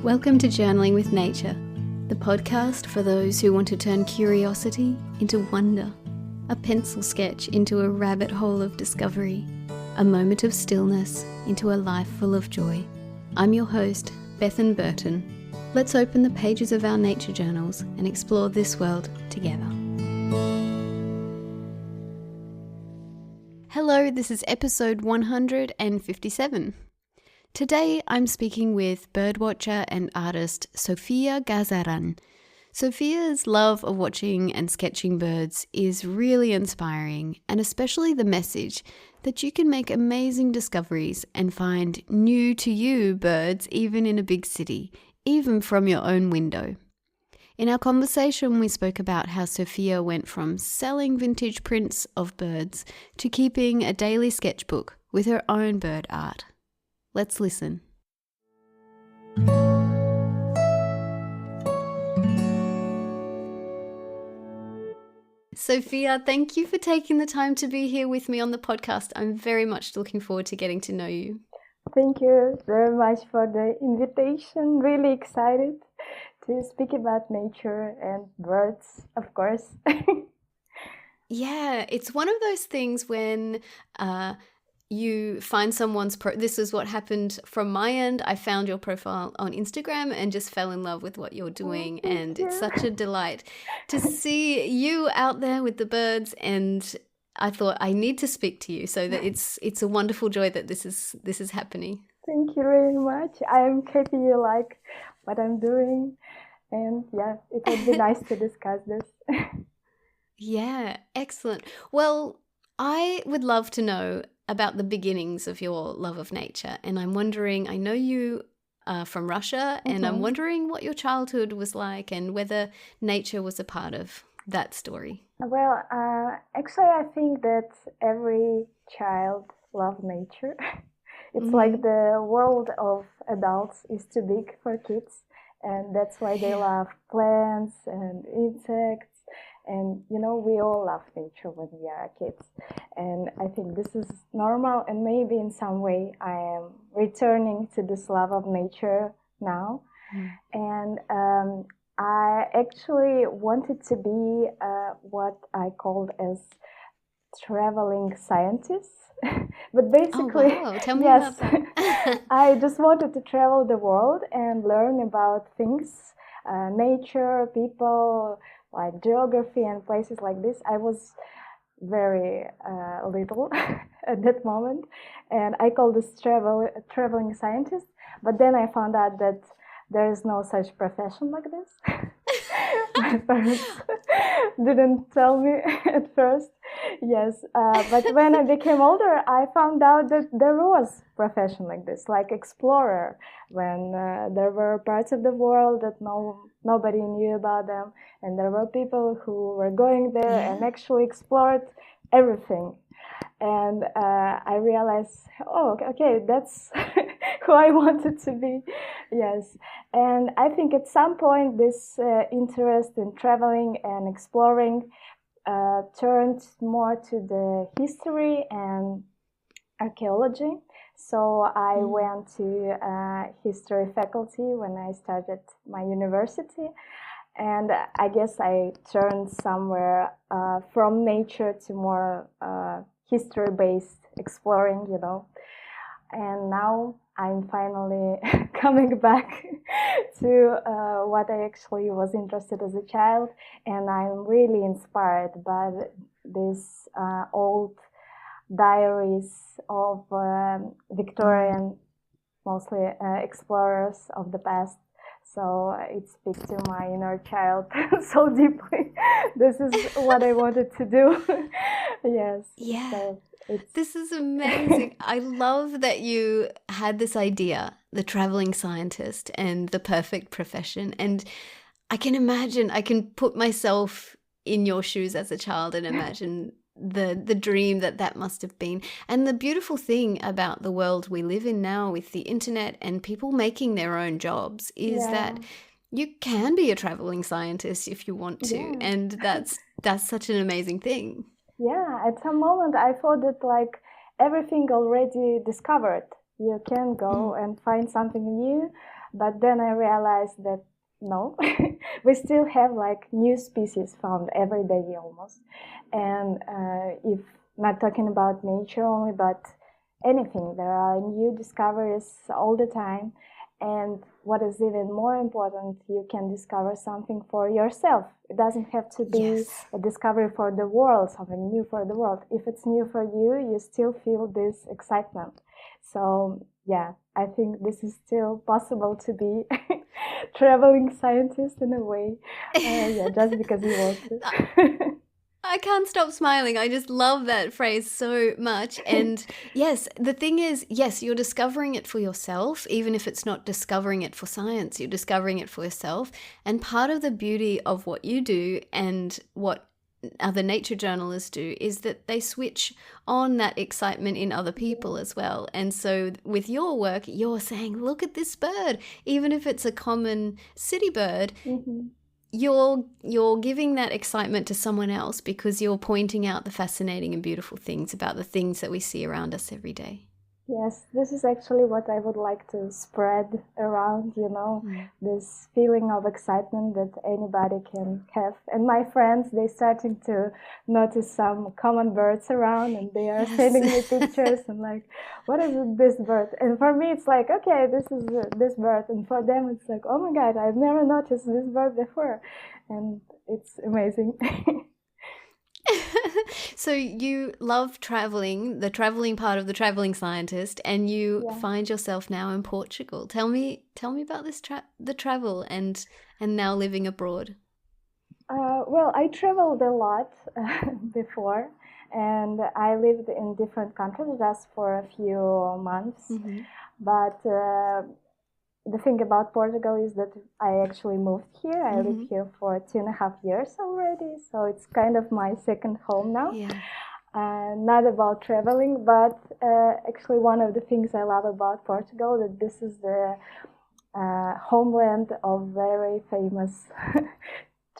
Welcome to Journaling with Nature, the podcast for those who want to turn curiosity into wonder, a pencil sketch into a rabbit hole of discovery, a moment of stillness into a life full of joy. I'm your host, Bethan Burton. Let's open the pages of our nature journals and explore this world together. Hello, this is episode 157. Today I'm speaking with birdwatcher and artist Sofia Gazarian. Sofia's love of watching and sketching birds is really inspiring, and especially the message that you can make amazing discoveries and find new to you birds even in a big city, even from your own window. In our conversation, we spoke about how Sofia went from selling vintage prints of birds to keeping a daily sketchbook with her own bird art. Let's listen. Sofia, thank you for taking the time to be here with me on the podcast. I'm very much looking forward to getting to know you. Thank you very much for the invitation. Really excited to speak about nature and birds, of course. Yeah, it's one of those things when you find someone's this is what happened from my end. I found your profile on Instagram and just fell in love with what you're doing, and it's such a delight to see you out there with the birds, and I thought I need to speak to you, so that it's a wonderful joy that this is happening. Thank you very much. I'm happy you like what I'm doing, and yeah, it would be nice to discuss this. Yeah, excellent. Well, I would love to know about the beginnings of your love of nature. And I'm wondering, I know you are from Russia, and I'm wondering what your childhood was like and whether nature was a part of that story. Well, actually, I think that every child loves nature. It's like the world of adults is too big for kids, and that's why they love plants and insects. And, you know, we all love nature when we are kids. And I think this is normal, and maybe in some way I am returning to this love of nature now. And I actually wanted to be what I called as traveling scientist. But basically, Tell me about that. I just wanted to travel the world and learn about things, nature, people, like geography and places like this. I was very little at that moment, and I called this traveling scientist. But then I found out that there is no such profession like this. My parents didn't tell me at first. Yes, but when I became older, I found out that there was a profession like this, like explorer, when there were parts of the world that nobody knew about them, and there were people who were going there and actually explored everything. And I realized, okay, that's who I wanted to be. Yes. And I think at some point this interest in traveling and exploring turned more to the history and archaeology. So I went to history faculty when I started my university. And I guess I turned somewhere from nature to more history-based exploring, you know. And now I'm finally coming back to what I actually was interested as a child. And I'm really inspired by these old diaries of Victorian, mostly explorers of the past. So it speaks to my inner child so deeply. This is what I wanted to do. Yes. Yeah. So this is amazing. I love that you had this idea, the traveling scientist and the perfect profession. And I can imagine, I can put myself in your shoes as a child and imagine the dream that must have been. And the beautiful thing about the world we live in now with the internet and people making their own jobs is that you can be a traveling scientist if you want to. And that's such an amazing thing. Yeah, at some moment I thought that like everything already discovered. You can go and find something new, But then I realized that no, we still have like new species found every day almost. And if not talking about nature only, but anything, there are new discoveries all the time. And what is even more important, you can discover something for yourself. It doesn't have to be a discovery for the world, something new for the world. If it's new for you, you still feel this excitement. So yeah, I think this is still possible to be traveling scientist in a way. Just because you want to. I can't stop smiling. I just love that phrase so much. And yes, the thing is, yes, you're discovering it for yourself, even if it's not discovering it for science, you're discovering it for yourself. And part of the beauty of what you do and what other nature journalists do is that they switch on that excitement in other people as well. And so with your work, you're saying, look at this bird, even if it's a common city bird. Mm-hmm. You're giving that excitement to someone else because you're pointing out the fascinating and beautiful things about the things that we see around us every day. Yes, this is actually what I would like to spread around, this feeling of excitement that anybody can have. And my friends, they're starting to notice some common birds around, and they are sending me pictures and like, what is this bird? And for me, it's like, okay, this is this bird. And for them, it's like, oh my God, I've never noticed this bird before. And it's amazing. So you love traveling, the traveling part of the traveling scientist, and you find yourself now in Portugal. Tell me about this the travel and now living abroad. Well, I traveled a lot before, and I lived in different countries just for a few months. Mm-hmm. But the thing about Portugal is that I actually moved here. I live here for 2.5 years already, so it's kind of my second home now. Yeah. Not about traveling, but actually one of the things I love about Portugal that this is the homeland of very famous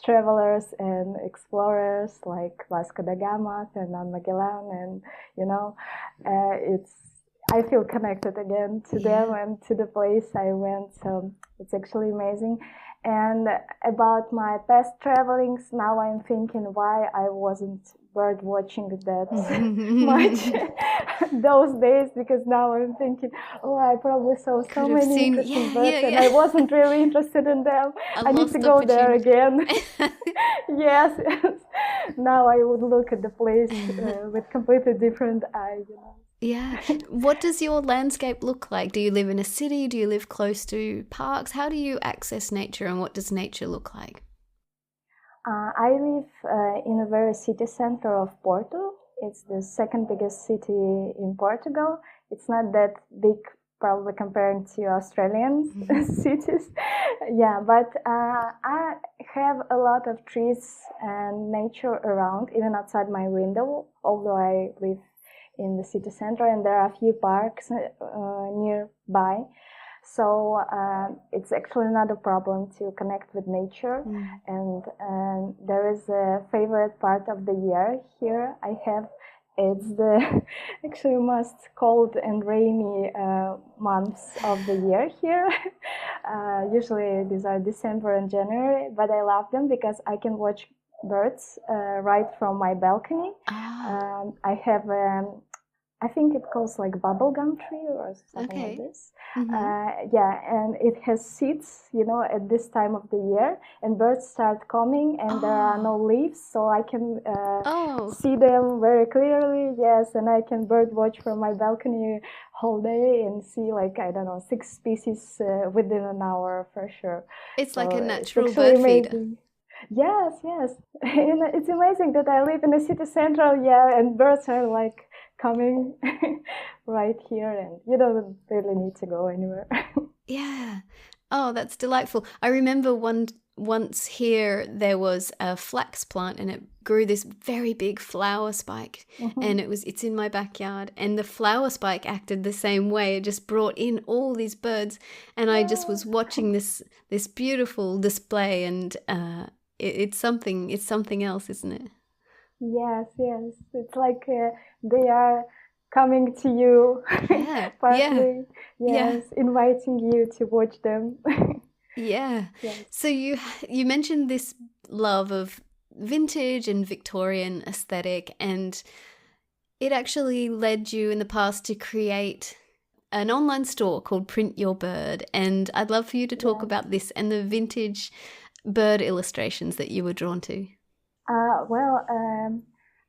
travelers and explorers like Vasco da Gama, Fernando Magellan, and I feel connected again to them and to the place I went, so it's actually amazing. And about my past travelings, now I'm thinking why I wasn't bird watching that much those days, because now I'm thinking, I probably saw so many interesting birds and I wasn't really interested in them. I need to go there again. Yes. Now I would look at the place with completely different eyes. Yeah. What does your landscape look like? Do you live in a city? Do you live close to parks? How do you access nature, and what does nature look like? I live in a very city center of Porto. It's the second biggest city in Portugal. It's not that big, probably comparing to Australian cities. Yeah, but I have a lot of trees and nature around, even outside my window, although I live in the city center, and there are a few parks nearby. So it's actually not a problem to connect with nature. And there is a favorite part of the year here I have. It's the actually most cold and rainy months of the year here. Usually these are December and January, but I love them because I can watch birds right from my balcony. I have I think it calls like bubblegum tree or something like this. And it has seeds, at this time of the year, and birds start coming, and there are no leaves, so I can see them very clearly. Yes, and I can bird watch from my balcony whole day and see 6 species within an hour for sure. It's like a natural bird feeder. Yes. And it's amazing that I live in a city center, and birds are coming right here, and you don't really need to go anywhere. Yeah. Oh, that's delightful. I remember once here there was a flax plant, and it grew this very big flower spike, and it's in my backyard, and the flower spike acted the same way. It just brought in all these birds, and I just was watching this beautiful display, and it's something else, isn't it? Yes. It's like they are coming to you, Yeah, partly, yeah, yes, inviting you to watch them. yeah. Yes. So you mentioned this love of vintage and Victorian aesthetic, and it actually led you in the past to create an online store called Print Your Bird. And I'd love for you to talk Yes. about this and the vintage bird illustrations that you were drawn to. Well,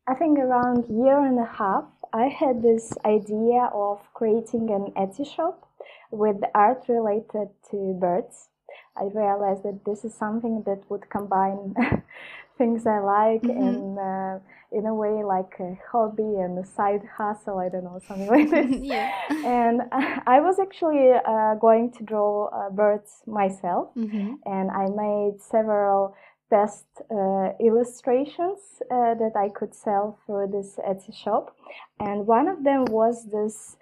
I think around year and a half, I had this idea of creating an Etsy shop with art related to birds. I realized that this is something that would combine things I like and in a way like a hobby and a side hustle, I don't know, something like this. Yeah. And I was actually going to draw birds myself, and I made several test illustrations that I could sell through this Etsy shop. And one of them was this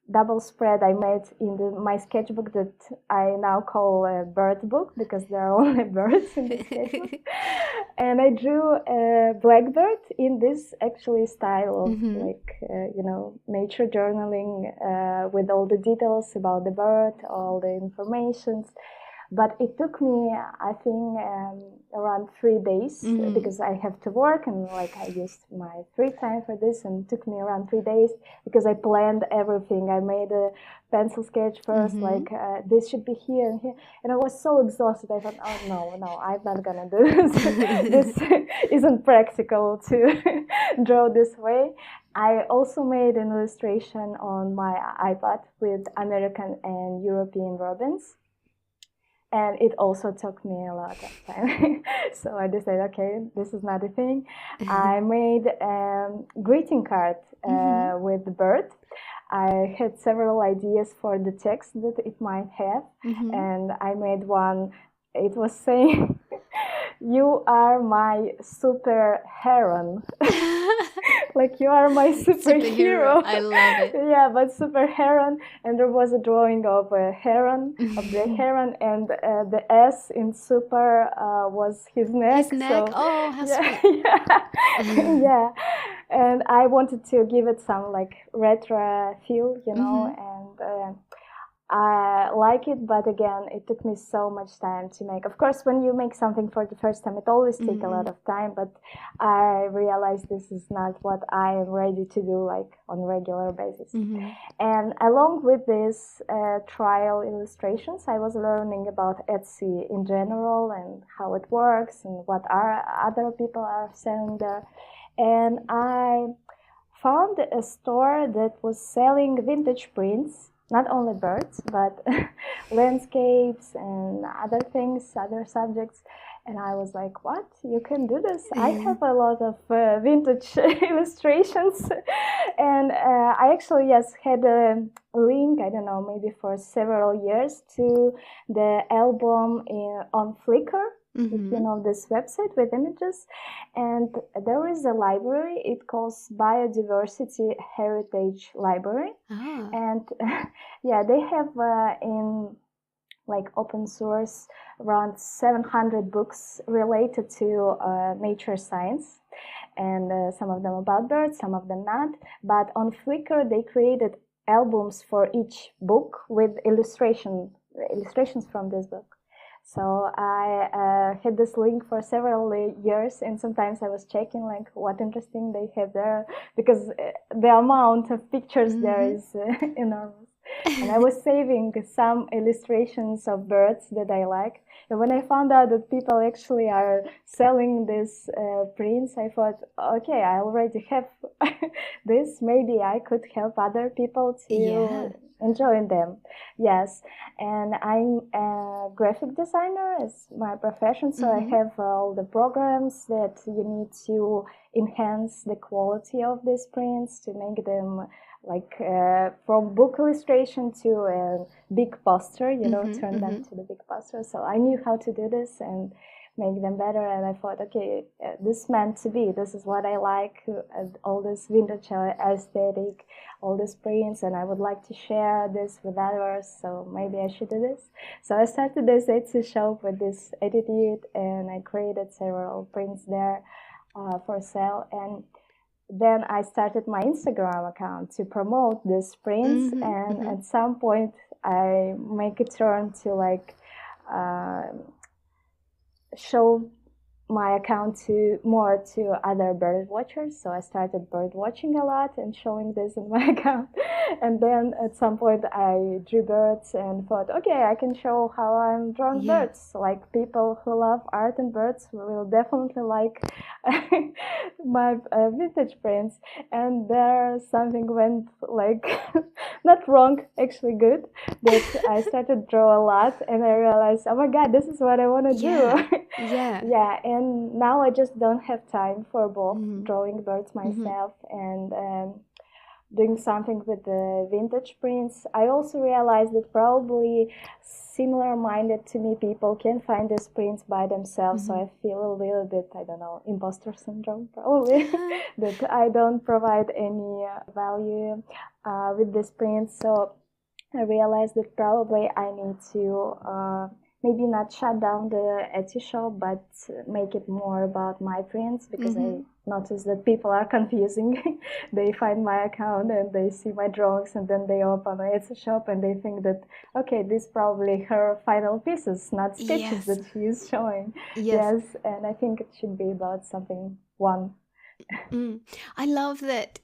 double spread I made in my sketchbook that I now call a bird book, because there are only birds in the sketchbook. And I drew a blackbird in this actually style of like, nature journaling with all the details about the bird, all the information. But it took me, I think, around 3 days because I have to work, and like I used my free time for this, and it took me around 3 days because I planned everything. I made a pencil sketch first, like this should be here and here, and I was so exhausted. I thought, oh no, I'm not gonna do this. This isn't practical to draw this way. I also made an illustration on my iPad with American and European robins. And it also took me a lot of time. So I decided, okay, this is not a thing. I made a greeting card with the bird. I had several ideas for the text that it might have. And I made one, it was saying, "You are my super heron." Like, you are my superhero. I love it. Yeah, but super heron. And there was a drawing of a heron, of the heron, and the S in super was his neck. His neck? So, Oh, how yeah, sweet. yeah. Yeah. And I wanted to give it some like retro feel, and I like it, but again, it took me so much time to make. Of course, when you make something for the first time, it always takes a lot of time, but I realized this is not what I am ready to do, like on a regular basis. And along with these trial illustrations, I was learning about Etsy in general and how it works and what other people are selling there. And I found a store that was selling vintage prints, not only birds, but landscapes and other things, other subjects. And I was like, what? You can do this? I have a lot of vintage illustrations. And I actually, yes, had a link, I don't know, maybe for several years to the album on Flickr. If you know this website with images, and there is a library. It calls Biodiversity Heritage Library, and yeah, they have in like open source around 700 books related to nature science, and some of them about birds, some of them not. But on Flickr, they created albums for each book with illustrations from this book. So I had this link for several years, and sometimes I was checking like what interesting they have there, because the amount of pictures there is enormous. And I was saving some illustrations of birds that I like. And when I found out that people actually are selling these prints, I thought, okay, I already have this. Maybe I could help other people to enjoy them. Yes. And I'm a graphic designer as my profession, so I have all the programs that you need to enhance the quality of these prints to make them like from book illustration to a big poster, turn them to the big poster. So I knew how to do this and make them better, and I thought, okay, this meant to be. This is what I like, all this vintage aesthetic, all these prints, and I would like to share this with others, so maybe I should do this. So I started this Etsy shop with this attitude, and I created several prints there for sale. And then I started my Instagram account to promote these prints, and at some point I make a turn to like show my account to other bird watchers. So I started bird watching a lot and showing this in my account. And then at some point I drew birds and thought, okay, I can show how I'm drawing birds. Like people who love art and birds will definitely like my vintage prints. And there something went like not wrong, actually good. That I started draw a lot and I realized, oh my God, this is what I want to do. Yeah, and now I just don't have time for both drawing birds myself and doing something with the vintage prints. I also realized that probably similar-minded to me people can find these prints by themselves, so I feel a little bit, I don't know, imposter syndrome probably, that I don't provide any value with these prints. So I realized that probably I need to maybe not shut down the Etsy shop, but make it more about my prints, because I notice that people are confusing. They find my account and they see my drawings, and then they open an Etsy shop and they think that, okay, this is probably her final pieces, not sketches that she is showing. Yes, and I think it should be about something one. I love that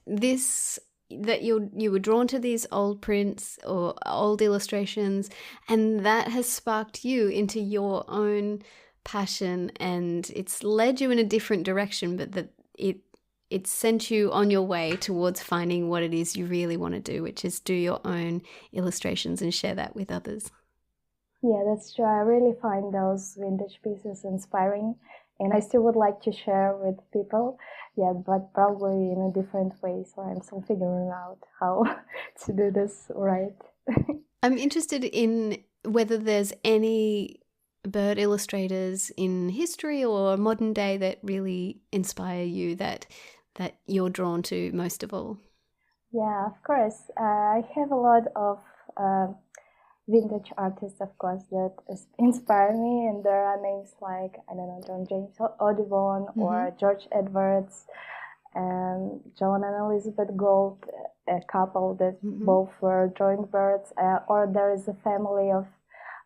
you were drawn to these old prints or old illustrations, and that has sparked you into your own passion, and it's led you in a different direction, but that it sent you on your way towards finding what it is you really want to do, which is do your own illustrations and share that with others. Yeah, that's true. I really find those vintage pieces inspiring, and I still would like to share with people. Yeah, but probably in a different way. So I'm still figuring out how to do this right. I'm interested in whether there's any bird illustrators in history or modern day that really inspire you, that you're drawn to most of all. Yeah, of course. I have a lot of vintage artists, of course, that inspire me, and there are names like, I don't know, John James Audubon or George Edwards and John and Elizabeth Gould, a couple that both were drawing birds, or there is a family of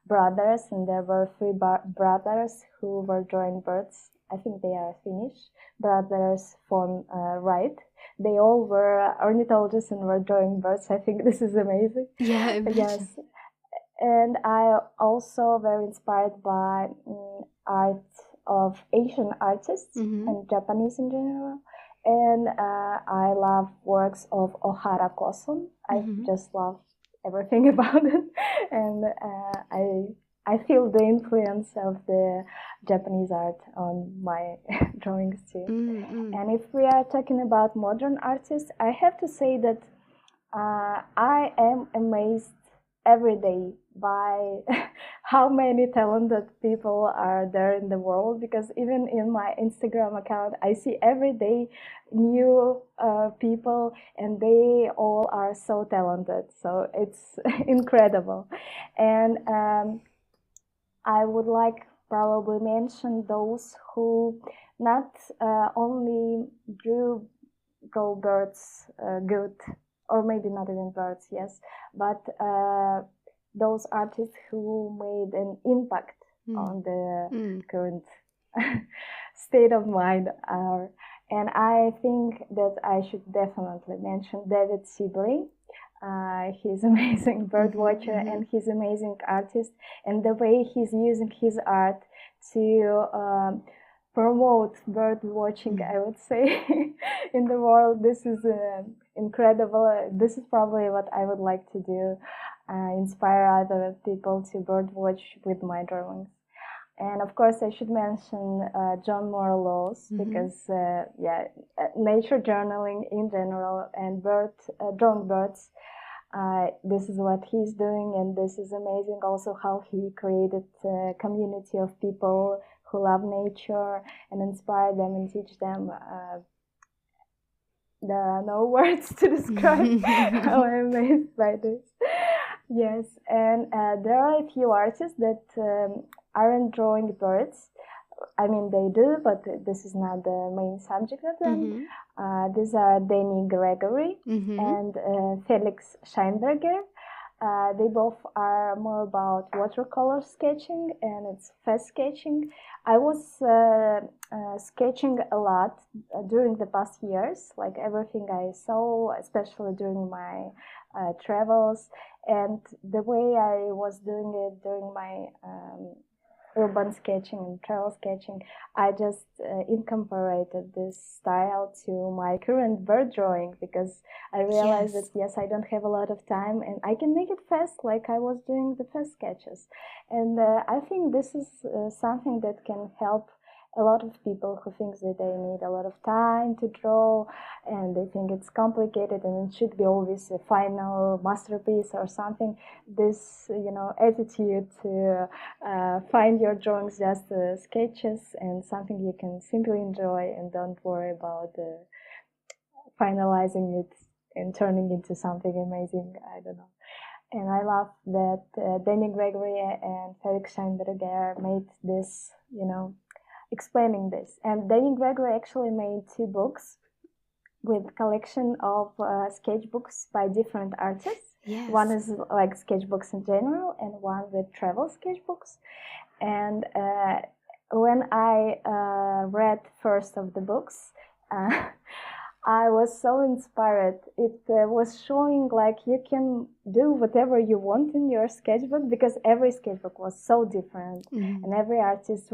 brothers, and there were three brothers who were drawing birds. I think they are Finnish brothers von Wright. They all were ornithologists and were drawing birds. I think this is amazing. Yeah, imagine. Yes. And I also very inspired by art of Asian artists and Japanese in general. And I love works of Ohara Koson. I just love everything about it. And I feel the influence of the Japanese art on my drawings too. And if we are talking about modern artists, I have to say that I am amazed every day by how many talented people are there in the world, because even in my Instagram account I see every day new people, and they all are so talented, so it's incredible. And I would like probably mention those who not only drew birds good, or maybe not even birds, yes, but those artists who made an impact on the current state of mind are. And I think that I should definitely mention David Sibley. He's amazing bird watcher and he's amazing artist, and the way he's using his art to promote bird watching, I would say, in the world. This is incredible. This is probably what I would like to do, inspire other people to bird watch with my drawings. And of course, I should mention John Moore Laws, because nature journaling in general and drawing birds, this is what he's doing, and this is amazing. Also, how he created a community of people who love nature and inspire them and teach them. There are no words to describe how I'm amazed by this. Yes, and there are a few artists that aren't drawing birds. I mean, they do, but this is not the main subject of them. These are Danny Gregory Mm-hmm. and Felix Scheinberger. They both are more about watercolor sketching, and it's fast sketching. I was sketching a lot during the past years, like everything I saw, especially during my travels, and the way I was doing it during my urban sketching and travel sketching, I just incorporated this style to my current bird drawing, because I realized that yes, I don't have a lot of time and I can make it fast, like I was doing the fast sketches. And I think this is something that can help a lot of people who think that they need a lot of time to draw, and they think it's complicated and it should be always a final masterpiece or something. This, attitude to find your drawings just sketches and something you can simply enjoy and don't worry about finalizing it and turning into something amazing. I don't know. And I love that Danny Gregory and Felix Scheinberger made this, explaining this. And Danny Gregory actually made 2 books with collection of sketchbooks by different artists. Yes. One is like sketchbooks in general, and one with travel sketchbooks. And when I read first of the books, I was so inspired. It was showing like you can do whatever you want in your sketchbook, because every sketchbook was so different, and every artist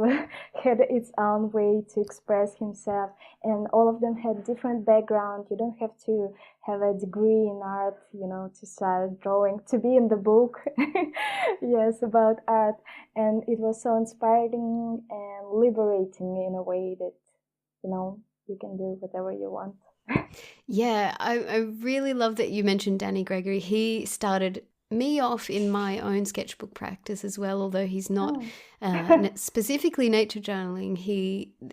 had its own way to express himself, and all of them had different background. You don't have to have a degree in art, to start drawing, to be in the book. Yes, about art. And it was so inspiring and liberating in a way that, you can do whatever you want. Yeah, I really love that you mentioned Danny Gregory. He started me off in my own sketchbook practice as well, although he's not specifically nature journaling.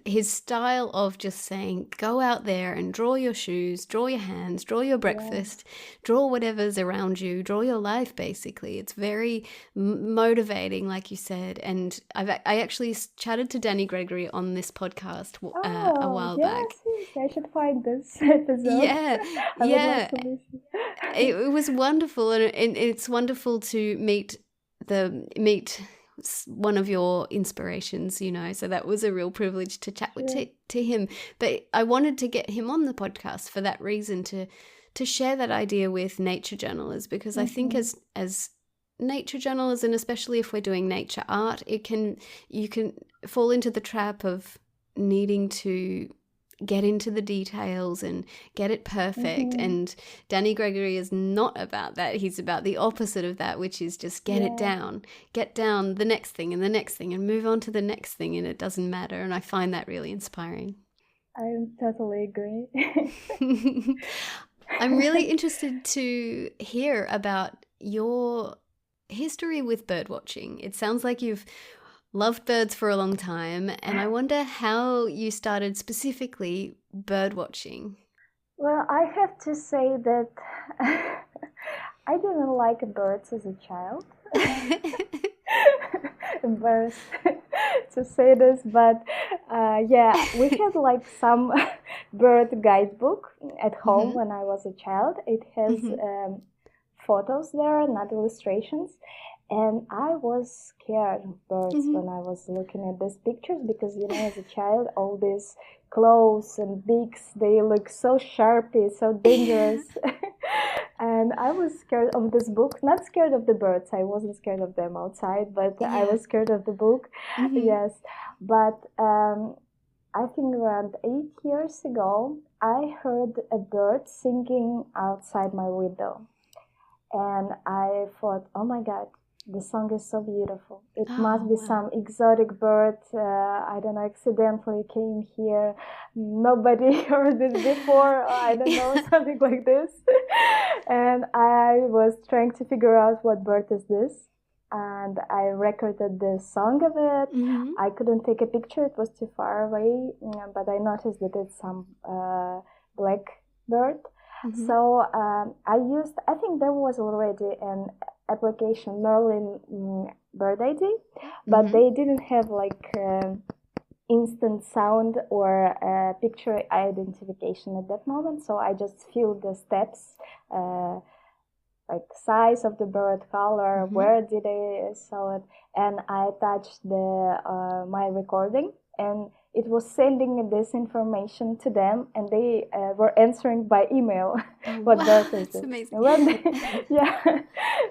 His style of just saying, go out there and draw your shoes, draw your hands, draw your breakfast, draw whatever's around you, draw your life, basically. It's very motivating, like you said. And I actually chatted to Danny Gregory on this podcast a while back. I should find this episode. Yeah, I would love to listen. It was wonderful, and it's wonderful to meet one of your inspirations, so that was a real privilege to chat to him. But I wanted to get him on the podcast for that reason, to share that idea with nature journalers, because I think as nature journalers, and especially if we're doing nature art, you can fall into the trap of needing to get into the details and get it perfect. And Danny Gregory is not about that. He's about the opposite of that, which is just get down the next thing and the next thing and move on to the next thing, and it doesn't matter. And I find that really inspiring. I totally agree. I'm really interested to hear about your history with birdwatching. It sounds like you've loved birds for a long time, and I wonder how you started specifically bird-watching. Well, I have to say that I didn't like birds as a child. Embarrassed to say this, but we had like some bird guidebook at home when I was a child. It has photos there, not illustrations. And I was scared of birds when I was looking at these pictures, because, as a child, all these claws and beaks, they look so sharpy, so dangerous. And I was scared of this book, not scared of the birds. I wasn't scared of them outside, but I was scared of the book. Yes. But I think around 8 years ago, I heard a bird singing outside my window. And I thought, oh my God, the song is so beautiful. It must be some exotic bird, I don't know, accidentally came here. Nobody heard it before, I don't know, something like this. And I was trying to figure out what bird is this. And I recorded the song of it. I couldn't take a picture, it was too far away, but I noticed that it's some black bird. So I think there was already an application, Merlin Bird ID, but they didn't have like instant sound or picture identification at that moment. So I just feel the steps, like size of the bird, color, where did I saw it, and I touched the my recording, and it was sending this information to them, and they were answering by email. What wow, bird is that's it? amazing. Yeah,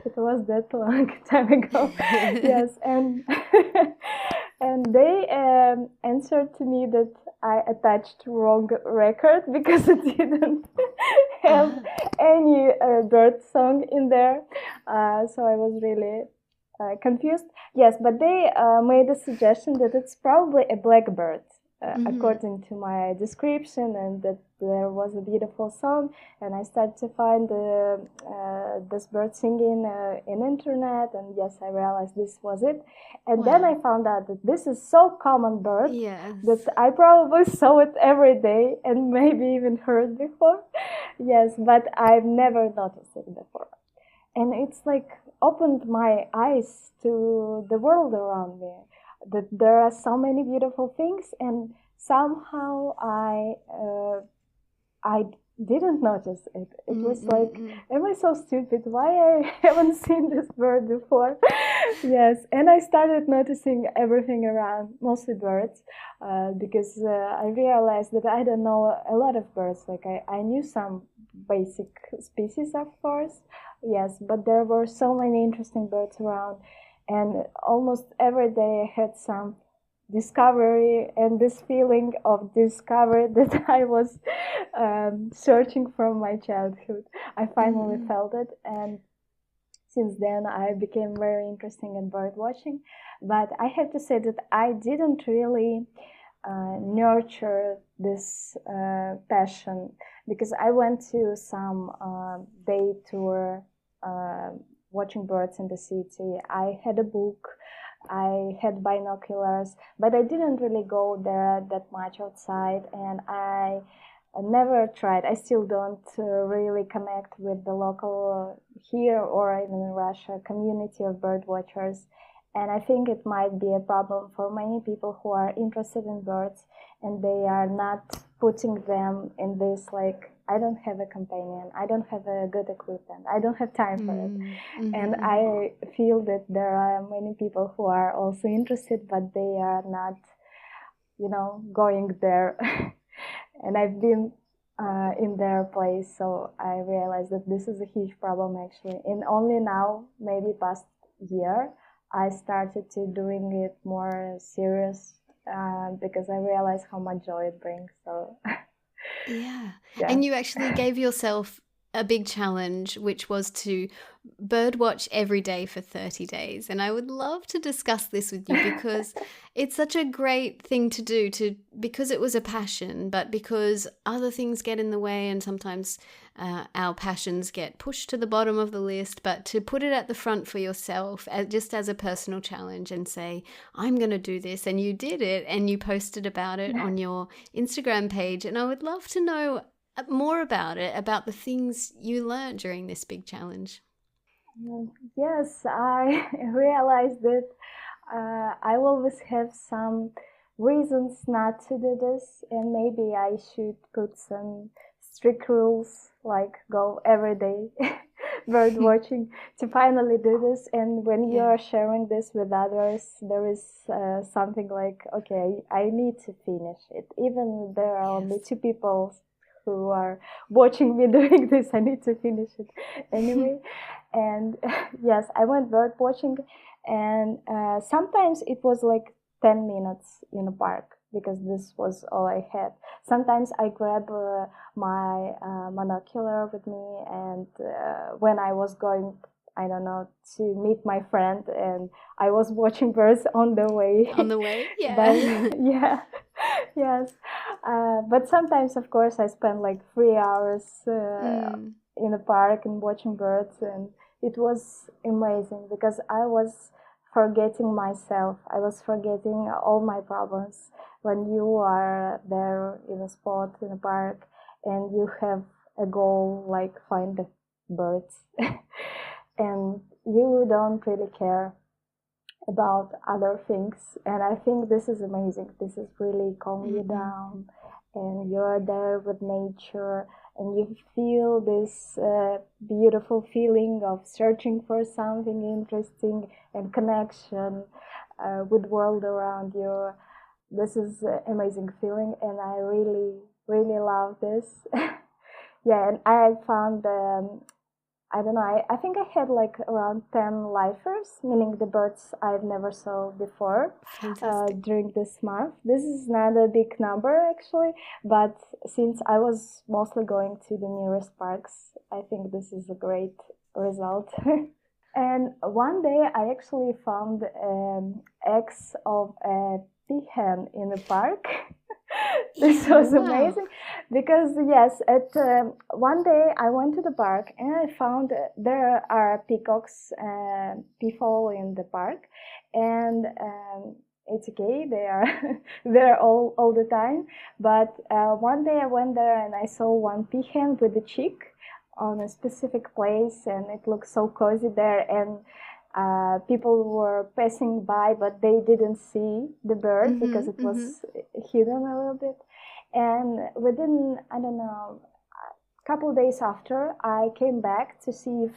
it was that long time ago. Yes, and and they answered to me that I attached wrong record because it didn't have any bird song in there. So I was really confused. Yes, but they made a suggestion that it's probably a blackbird, according to my description, and that there was a beautiful song. And I started to find this bird singing in internet, and yes, I realized this was it. And then I found out that this is so common bird that I probably saw it every day and maybe even heard before. Yes, but I've never noticed it before. And it's like opened my eyes to the world around me, that there are so many beautiful things, and somehow I didn't notice it. It was like, am I so stupid? Why I haven't seen this bird before? Yes, and I started noticing everything around, mostly birds, because I realized that I don't know a lot of birds. Like I knew some basic species, of course, yes, but there were so many interesting birds around, and almost every day I had some discovery, and this feeling of discovery that I was searching from my childhood. I finally felt it, and since then I became very interested in bird watching. But I have to say that I didn't really nurture this passion, because I went to some day tour watching birds in the city. I had a book, I had binoculars, but I didn't really go there that much outside, and I never tried. I still don't really connect with the local here or even in Russia community of bird watchers. And I think it might be a problem for many people who are interested in birds, and they are not putting them in this, like, I don't have a companion, I don't have a good equipment, I don't have time for it. And I feel that there are many people who are also interested, but they are not, going there. And I've been in their place, so I realized that this is a huge problem actually. And only now, maybe past year, I started to doing it more serious, because I realized how much joy it brings. So yeah. And you actually gave yourself a big challenge, which was to birdwatch every day for 30 days. And I would love to discuss this with you, because it's such a great thing to do, because it was a passion, but because other things get in the way, and sometimes our passions get pushed to the bottom of the list, but to put it at the front for yourself, just as a personal challenge, and say, I'm going to do this. And you did it, and you posted about it on your Instagram page. And I would love to know more about it, about the things you learned during this big challenge. Yes, I realized that I always have some reasons not to do this, and maybe I should put some strict rules, like go every day bird watching to finally do this. And when you are sharing this with others, there is something like, okay, I need to finish it, even there are only 2 people who are watching me doing this. I need to finish it anyway. And yes, I went bird watching, and sometimes it was like 10 minutes in a park, because this was all I had. Sometimes I grab my monocular with me, and when I was going, I don't know, to meet my friend, and I was watching birds on the way. On the way, yeah. But, yeah, yes. But sometimes, of course, I spend like 3 hours in the park and watching birds, and it was amazing, because I was forgetting myself. I was forgetting all my problems. When you are there in a spot in a park and you have a goal, like find the birds, and you don't really care about other things. And I think this is amazing. This is really calm you down, and you're there with nature, and you feel this beautiful feeling of searching for something interesting and connection with world around you. This is an amazing feeling, and I really, really love this. Yeah, and I found I don't know, I think I had like around 10 lifers, meaning the birds I've never saw before during this month. This is not a big number actually, but since I was mostly going to the nearest parks, I think this is a great result. And one day I actually found eggs of a peahen in the park. This was amazing because yes, at one day I went to the park and I found there are peacocks, peafowl in the park, and it's okay, they are there all the time. But one day I went there and I saw one peahen with a chick on a specific place, and it looked so cozy there, and people were passing by, but they didn't see the bird because it was hidden a little bit. And within, I don't know, a couple days after, I came back to see if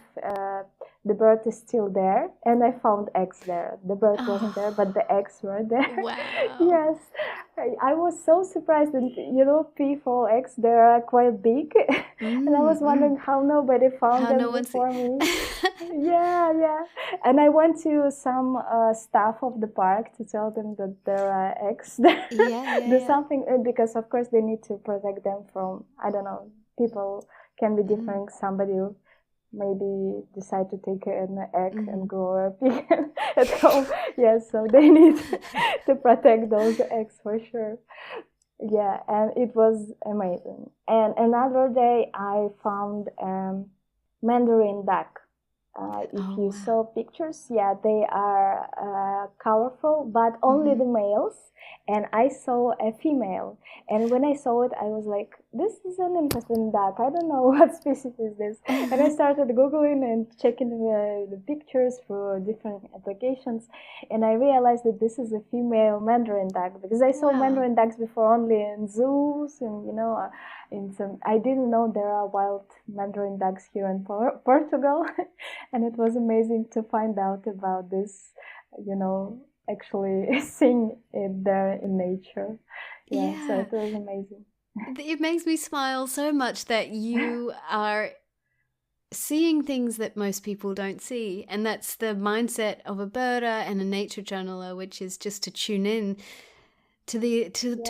the bird is still there, and I found eggs there. The bird wasn't there, but the eggs were there. Wow. Yes, I was so surprised. And you know, peafowl eggs, they are quite big, and I was wondering how nobody found them before me. Yeah. And I went to some staff of the park to tell them that there are eggs there. There's something, because of course they need to protect them from, I don't know, people can be different. Somebody maybe decide to take an egg and grow a pig at home. Yes, so they need to protect those eggs for sure. Yeah, and it was amazing. And another day I found mandarin duck. If you saw pictures, yeah, they are colorful, but only the males. And I saw a female. And when I saw it, I was like, this is an interesting duck. I don't know what species is this. And I started Googling and checking the pictures through different applications. And I realized that this is a female mandarin duck, because I saw mandarin ducks before only in zoos and, you know, I didn't know there are wild mandarin ducks here in Portugal. And it was amazing to find out about this, you know, actually seeing it there in nature. Yeah, so it was amazing. It makes me smile so much that you are seeing things that most people don't see. And that's the mindset of a birder and a nature journaler, which is just to tune in to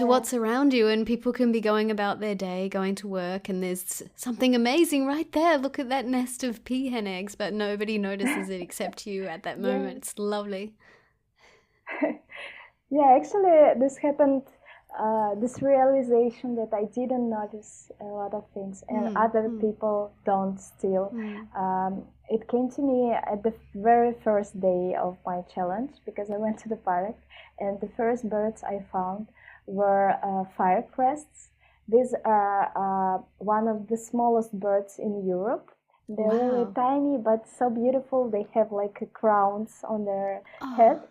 what's around you, and people can be going about their day, going to work, and there's something amazing right there. Look at that nest of peahen eggs, but nobody notices it except you at that moment. It's lovely. Yeah, actually this happened, this realization that I didn't notice a lot of things and other people don't still. It came to me at the very first day of my challenge, because I went to the park and the first birds I found were firecrests. These are one of the smallest birds in Europe. They're really tiny but so beautiful. They have like crowns on their head.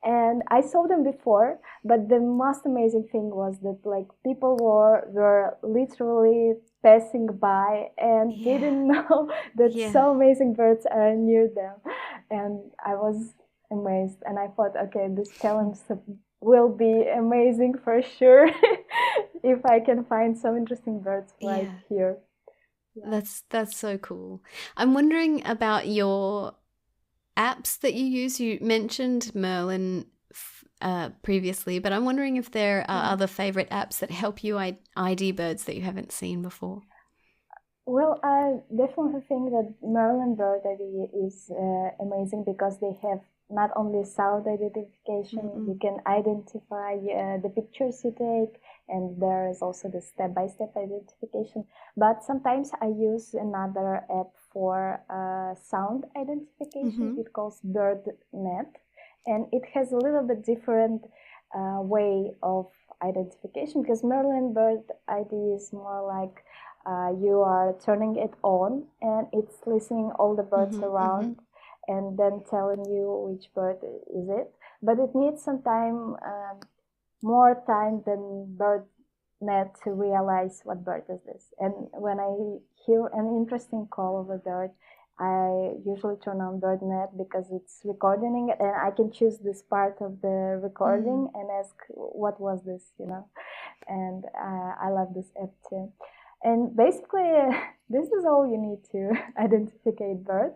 And I saw them before, but the most amazing thing was that like people were literally passing by and didn't know that so amazing birds are near them. And I was amazed, and I thought, okay, this challenge will be amazing for sure if I can find some interesting birds right here. Yeah. That's so cool. I'm wondering about your apps that you use. You mentioned Merlin previously, but I'm wondering if there are other favorite apps that help you ID birds that you haven't seen before. Well, I definitely think that Merlin Bird ID is amazing, because they have not only sound identification, you can identify the pictures you take, and there is also the step-by-step identification. But sometimes I use another app for sound identification. It calls BirdNet, and it has a little bit different way of identification, because Merlin Bird ID is more like you are turning it on and it's listening all the birds around and then telling you which bird is it. but it needs some time, more time than BirdNet to realize what bird is this. And when I hear an interesting call of a bird, I usually turn on BirdNet because it's recording it, and I can choose this part of the recording and ask, what was this, And I love this app too. And basically, this is all you need to identify bird.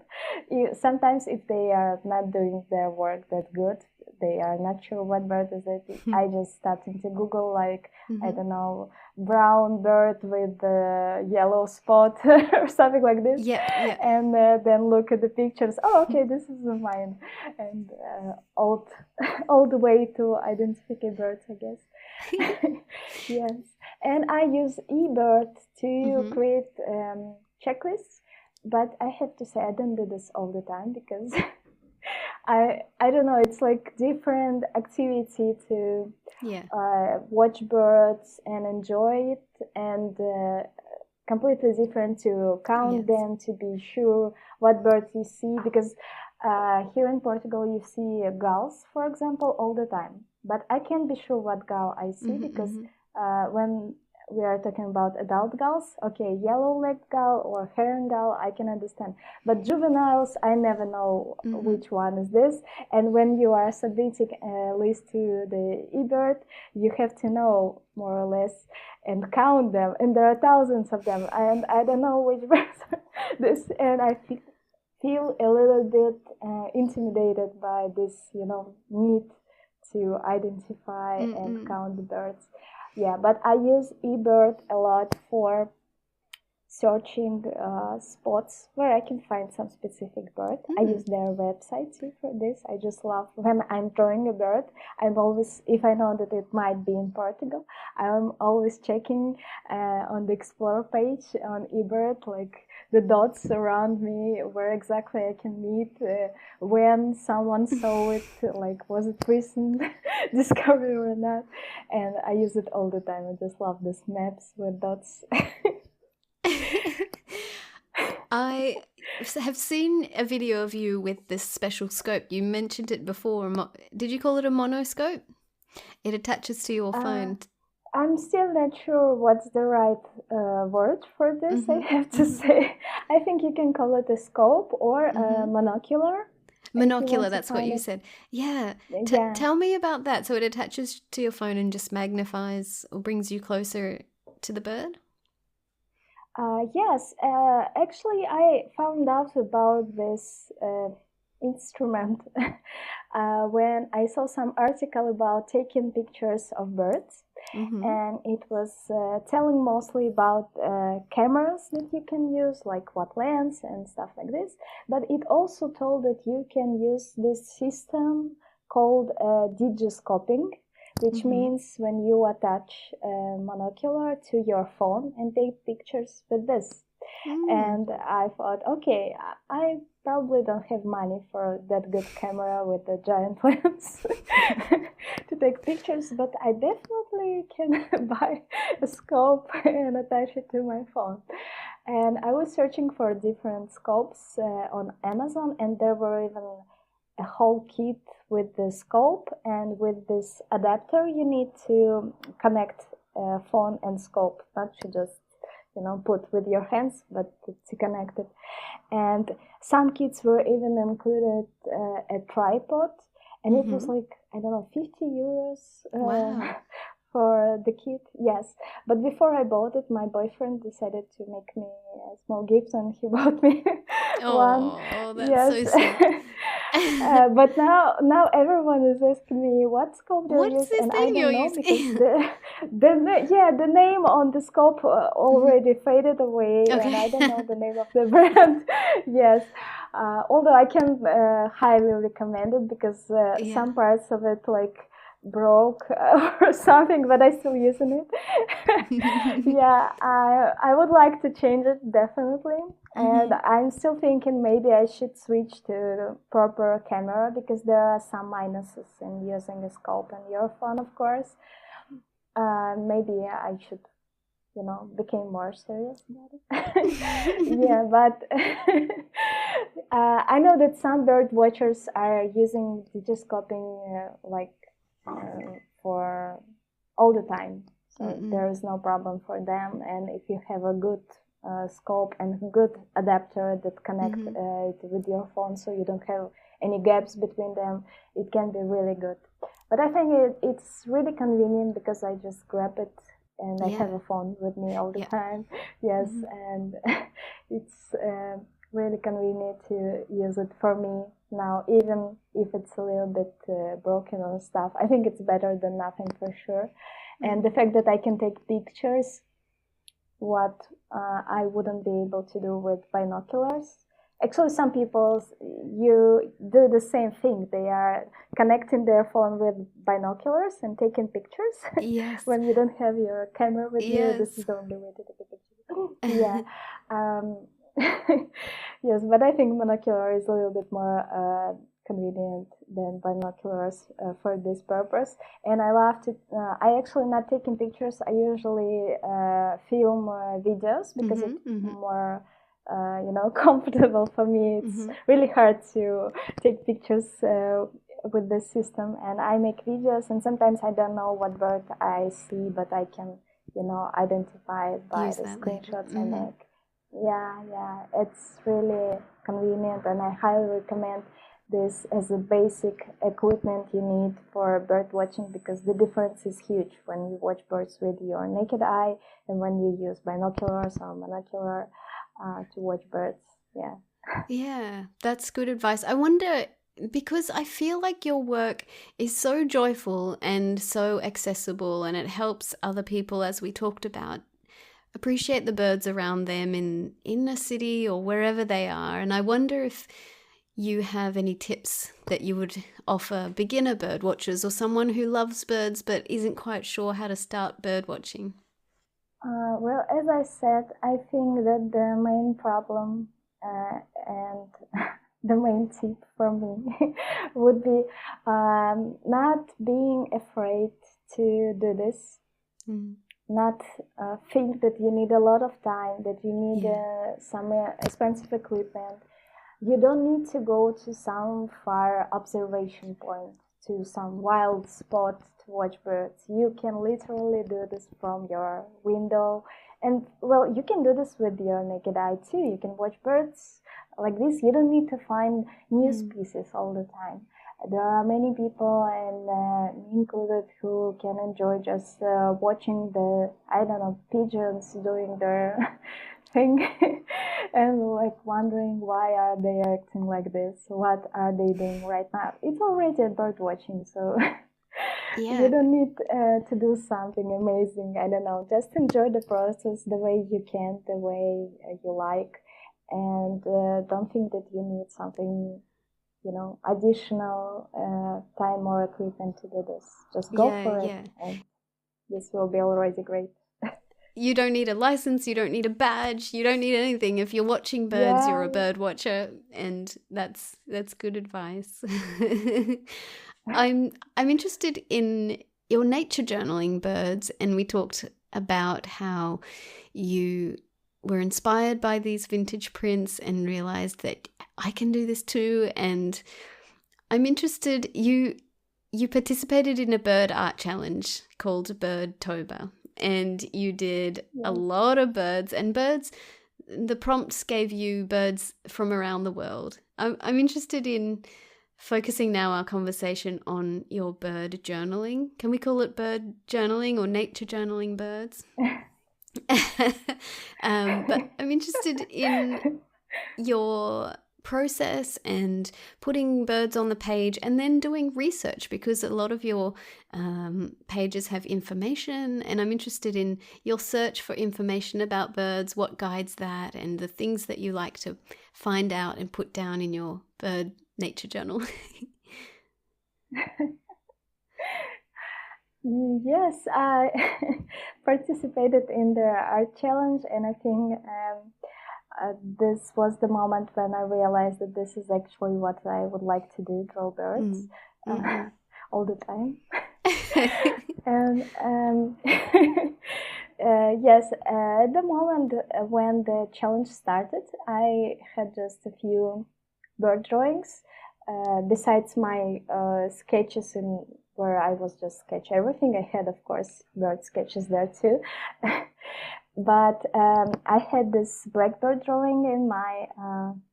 Sometimes if they are not doing their work that good, they are not sure what bird is it. I just start into Google, like, I don't know, brown bird with a yellow spot or something like this. Yeah. And then look at the pictures. Oh, okay, this is mine. And all the way to identify birds, I guess. Yes. And I use eBird to create checklists, but I have to say I don't do this all the time because I don't know, it's like different activity to watch birds and enjoy it, and completely different to count them, to be sure what birds you see, because here in Portugal you see gulls, for example, all the time, but I can't be sure what gull I see because when we are talking about adult gulls, okay, yellow-legged gull or heron gull, I can understand. But juveniles, I never know which one is this. And when you are submitting a list to the eBird, you have to know more or less and count them. And there are thousands of them, and I don't know which birds this. And I feel a little bit intimidated by this, need to identify and count the birds. Yeah, but I use eBird a lot for searching spots where I can find some specific bird. I use their website too for this. I just love when I'm drawing a bird. I'm always, if I know that it might be in Portugal, I'm always checking on the Explore page on eBird, like the dots around me, where exactly I can meet, when someone saw it, like was it recent discovery or not. And I use it all the time. I just love these maps with dots. I have seen a video of you with this special scope. You mentioned it before. Did you call it a monoscope? It attaches to your phone. I'm still not sure what's the right word for this, I have to say. I think you can call it a scope or a monocular. Monocular, that's what you said. Yeah. Tell me about that. So it attaches to your phone and just magnifies or brings you closer to the bird? Yes, actually I found out about this instrument when I saw some article about taking pictures of birds. And it was telling mostly about cameras that you can use, like what lens and stuff like this. But it also told that you can use this system called Digiscoping, which means when you attach a monocular to your phone and take pictures with this. And I thought, okay, I probably don't have money for that good camera with a giant lens to take pictures, but I definitely can buy a scope and attach it to my phone. And I was searching for different scopes on Amazon, and there were even a whole kit with the scope, and with this adapter you need to connect phone and scope, not to just put with your hands, but to connect it. And some kits were even included a tripod, and it was like, I don't know, 50 euros for the kit. Yes, but before I bought it, my boyfriend decided to make me a small gift, and he bought me one. Oh, that's so sweet. But now everyone is asking me what scope do you use, and I don't know because the name on the scope already faded away, and I don't know the name of the brand. Yes, although I can highly recommend it because some parts of it like broke or something, but I still using it. Yeah, I would like to change it definitely. And I'm still thinking maybe I should switch to the proper camera, because there are some minuses in using a scope and your phone, of course. Maybe I should, become more serious about it. Yeah, but I know that some bird watchers are using Digiscoping for all the time, so there is no problem for them. And if you have a good scope and good adapter that connect it with your phone, so you don't have any gaps between them, it can be really good. But I think it's really convenient because I just grab it and I have a phone with me all the time. Yes, and it's really convenient to use it for me now, even if it's a little bit broken or stuff. I think it's better than nothing for sure. And the fact that I can take pictures, what I wouldn't be able to do with binoculars. Actually, some people, you do the same thing. They are connecting their phone with binoculars and taking pictures. Yes. When you don't have your camera with you, this is the only way to take a picture. Yeah. Yes, but I think monocular is a little bit more convenient than binoculars for this purpose. And I love to, I actually not taking pictures. I usually film videos because it's more comfortable for me. It's really hard to take pictures with this system, and I make videos, and sometimes I don't know what bird I see, but I can, identify it by the screenshots I make. Yeah, it's really convenient, and I highly recommend this as a basic equipment you need for bird watching, because the difference is huge when you watch birds with your naked eye and when you use binoculars or monocular to watch birds. Yeah, that's good advice. I wonder, because I feel like your work is so joyful and so accessible, and it helps other people, as we talked about, appreciate the birds around them in a city or wherever they are. And I wonder if you have any tips that you would offer beginner bird watchers or someone who loves birds but isn't quite sure how to start bird watching. Well, as I said, I think that the main problem and the main tip for me would be not being afraid to do this. Not think that you need a lot of time, that you need some expensive equipment. You don't need to go to some far observation point, to some wild spot to watch birds. You can literally do this from your window. And well, you can do this with your naked eye too. You can watch birds like this. You don't need to find new species all the time. There are many people, and me included, who can enjoy just watching the, pigeons doing their thing and wondering why are they acting like this, what are they doing right now. It's already bird watching, so you don't need to do something amazing. Just enjoy the process the way you can, the way you like, and don't think that you need something additional time or equipment to do this. Just go for it, and this will be already great. You don't need a license, you don't need a badge, you don't need anything. If you're watching birds, you're a bird watcher, and that's good advice. I'm interested in your nature journaling birds, and we talked about how you were inspired by these vintage prints and realized that I can do this too. And I'm interested, you participated in a bird art challenge called Birdtober, and you did a lot of birds, and the prompts gave you birds from around the world. I'm interested in focusing now our conversation on your bird journaling. Can we call it bird journaling or nature journaling birds? But I'm interested in your process and putting birds on the page and then doing research, because a lot of your pages have information, and I'm interested in your search for information about birds, what guides that, and the things that you like to find out and put down in your bird nature journal. Yes, I participated in the art challenge, and I think this was the moment when I realized that this is actually what I would like to do, draw birds all the time. And yes, at the moment when the challenge started, I had just a few bird drawings. Besides my sketches in where I was just sketch everything, I had, of course, bird sketches there too. But I had this blackbird drawing in my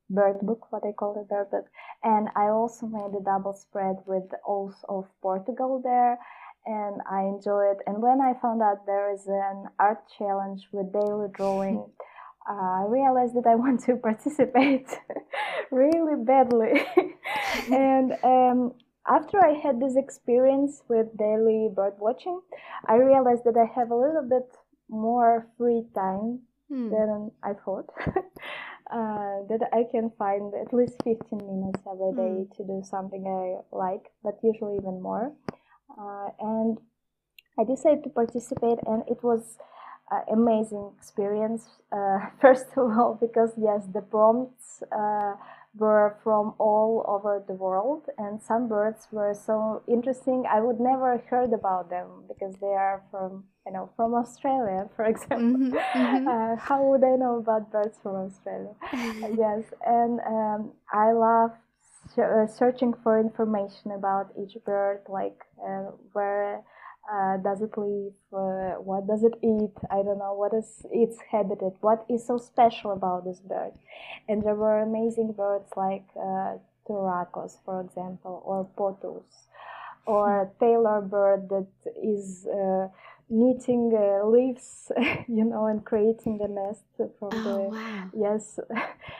bird book, what I call the bird book, and I also made a double spread with owls of Portugal there, and I enjoy it. And when I found out there is an art challenge with daily drawing, I realized that I want to participate really badly. And after I had this experience with daily bird watching, I realized that I have a little bit more free time than I thought. That I can find at least 15 minutes every day to do something I like, but usually even more. And I decided to participate, and it was amazing experience. First of all, because yes, the prompts were from all over the world, and some birds were so interesting. I would never heard about them because they are from Australia, for example. How would I know about birds from Australia? Yes, and I love searching for information about each bird, like where does it live, what does it eat, I don't know, what is its habitat, what is so special about this bird. And there were amazing birds like turacos, for example, or potus, or a tailor bird that is knitting leaves, and creating a nest from wow. Yes,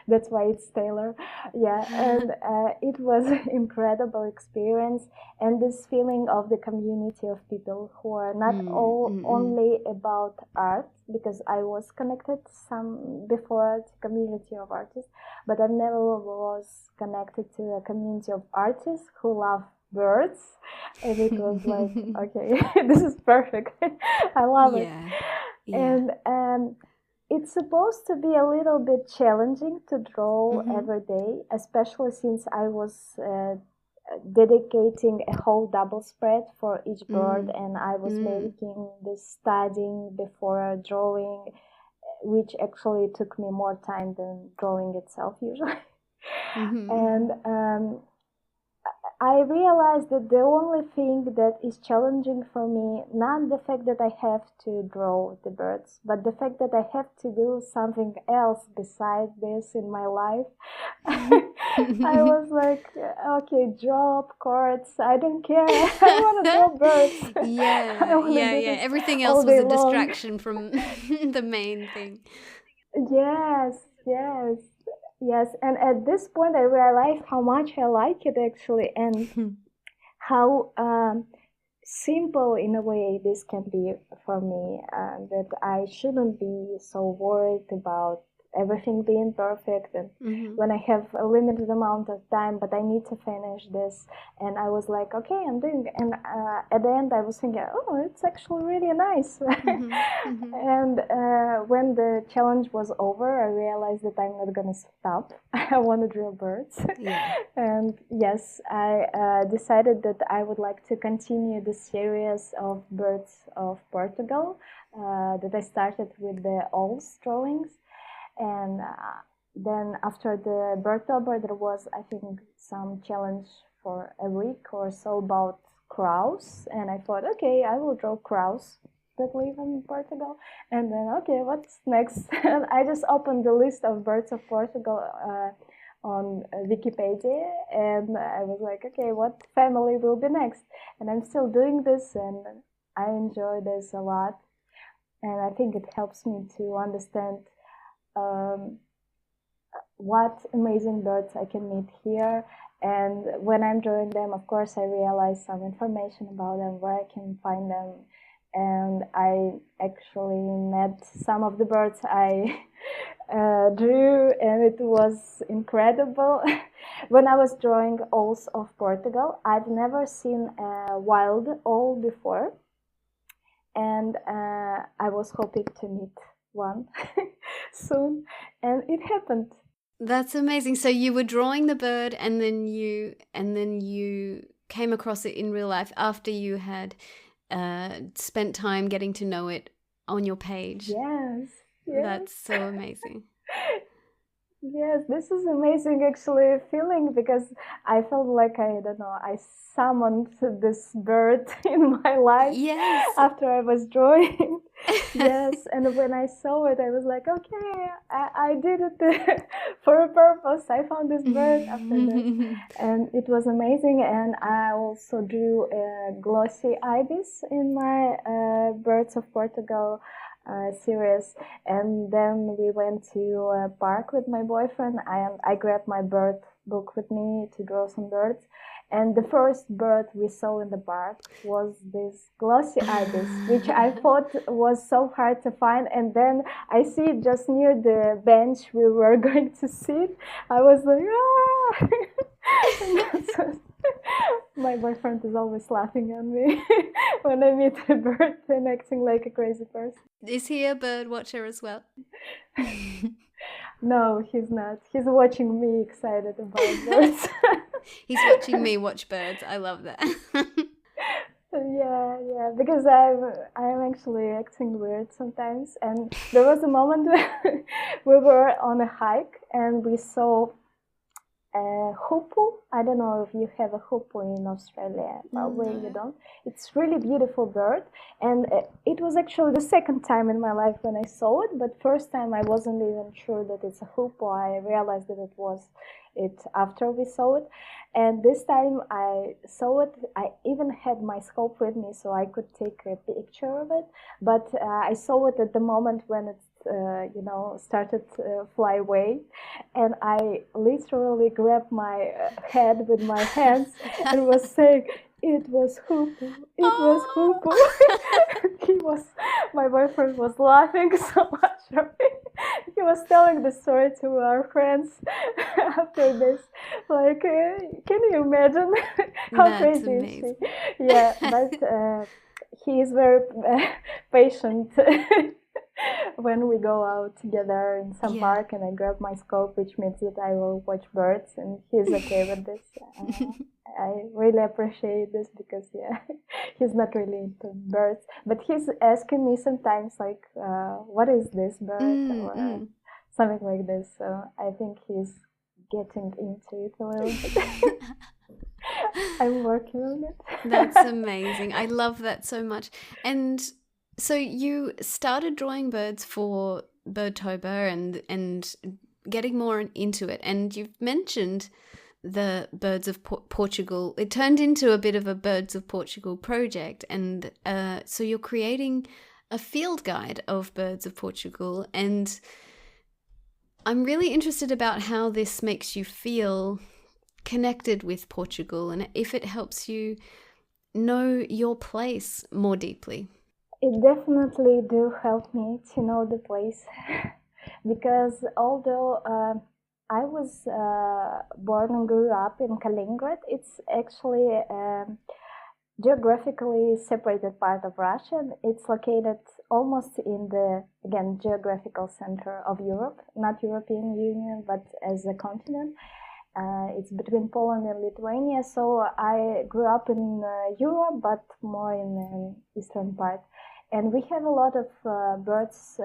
that's why it's tailor. Yeah, and it was an incredible experience, and this feeling of the community of people who are not only about art, because I was connected some before to community of artists, but I never was connected to a community of artists who love birds, and it was like, okay, this is perfect. I love it. And it's supposed to be a little bit challenging to draw every day, especially since I was dedicating a whole double spread for each bird, and I was making this studying before drawing, which actually took me more time than drawing itself usually. And I realized that the only thing that is challenging for me, not the fact that I have to draw the birds, but the fact that I have to do something else beside this in my life. I was like, okay, job, cards, I don't care. I want to draw birds. Yeah. Everything else was a distraction from the main thing. Yes, and at this point I realized how much I like it actually, and how simple in a way this can be for me, that I shouldn't be so worried about everything being perfect, and when I have a limited amount of time, but I need to finish this, and I was like, okay, I'm doing it. And at the end I was thinking, oh, it's actually really nice. And when the challenge was over, I realized that I'm not gonna stop. I want to draw birds. And yes, I decided that I would like to continue the series of birds of Portugal that I started with the owls drawings. And then after the Birdtober, there was, I think, some challenge for a week or so about crows. And I thought, okay, I will draw crows that live in Portugal. And then, okay, what's next? And I just opened the list of birds of Portugal on Wikipedia. And I was like, okay, what family will be next? And I'm still doing this, and I enjoy this a lot. And I think it helps me to understand what amazing birds I can meet here. And when I'm drawing them, of course, I realize some information about them, where I can find them. And I actually met some of the birds I drew, and it was incredible. When I was drawing owls of Portugal, I'd never seen a wild owl before, and I was hoping to meet one soon, and it happened. That's amazing. So you were drawing the bird, and then you came across it in real life after you had spent time getting to know it on your page. Yes. That's so amazing. Yes, this is amazing actually feeling because I felt like I don't know, I summoned this bird in my life Yes. after I was drawing. Yes, and when I saw it, I was like, okay, I did it for a purpose. I found this bird after that, and it was amazing. And I also drew a glossy ibis in my Birds of Portugal series. And then we went to a park with my boyfriend, and I grabbed my bird book with me to draw some birds. And the first bird we saw in the park was this glossy ibis, which I thought was so hard to find. And then I see it just near the bench we were going to sit. I was like, ah! My boyfriend is always laughing at me when I meet a bird and acting like a crazy person. Is he a bird watcher as well? No, he's not. He's watching me excited about birds. He's watching me watch birds. I love that. Yeah, because I'm actually acting weird sometimes. And there was a moment when we were on a hike and we saw a hoopoe. I don't know if you have a hoopoe in Australia, probably you don't. It's really beautiful bird, and it was actually the second time in my life when I saw it. But first time I wasn't even sure that it's a hoopoe. I realized that it was it after we saw it, and this time I saw it. I even had my scope with me so I could take a picture of it. But I saw it at the moment when it started to fly away, and I literally grabbed my head with my hands and was saying, "It was hoopoe, it was hoopoe." My boyfriend was laughing so much for me. He was telling the story to our friends after this. Like, can you imagine how That's crazy amazing. is he? Yeah, but he is very patient. When we go out together in some park and I grab my scope, which means that I will watch birds, and he's okay with this. I really appreciate this because he's not really into birds, but he's asking me sometimes like, what is this bird or something like this. So I think he's getting into it a little bit. I'm working on it. That's amazing. I love that so much. And so you started drawing birds for Birdtober and getting more into it. And you've mentioned the Birds of Portugal. It turned into a bit of a Birds of Portugal project. And so you're creating a field guide of Birds of Portugal. And I'm really interested about how this makes you feel connected with Portugal and if it helps you know your place more deeply. It definitely do help me to know the place because although I was born and grew up in Kaliningrad, it's actually geographically separated part of Russia. It's located almost in the, again, geographical center of Europe, not European Union, but as a continent. It's between Poland and Lithuania, so I grew up in Europe, but more in the eastern part. And we have a lot of birds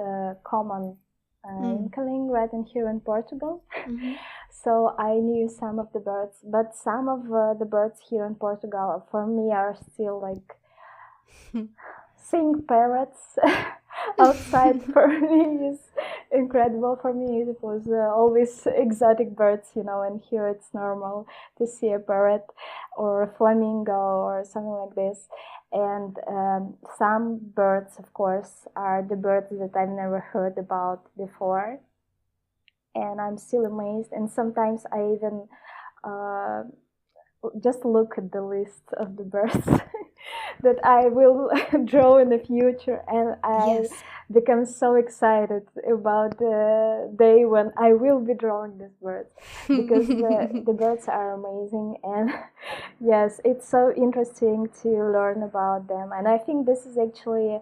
common in Kaliningrad and here in Portugal. So I knew some of the birds, but some of the birds here in Portugal for me are still like seeing parrots outside for me is incredible. For me it was always exotic birds, and here it's normal to see a parrot or a flamingo or something like this. And some birds, of course, are the birds that I've never heard about before, and I'm still amazed. And sometimes I even just look at the list of the birds that I will draw in the future, and I become so excited about the day when I will be drawing these birds because the birds are amazing. And yes, it's so interesting to learn about them, and I think this is actually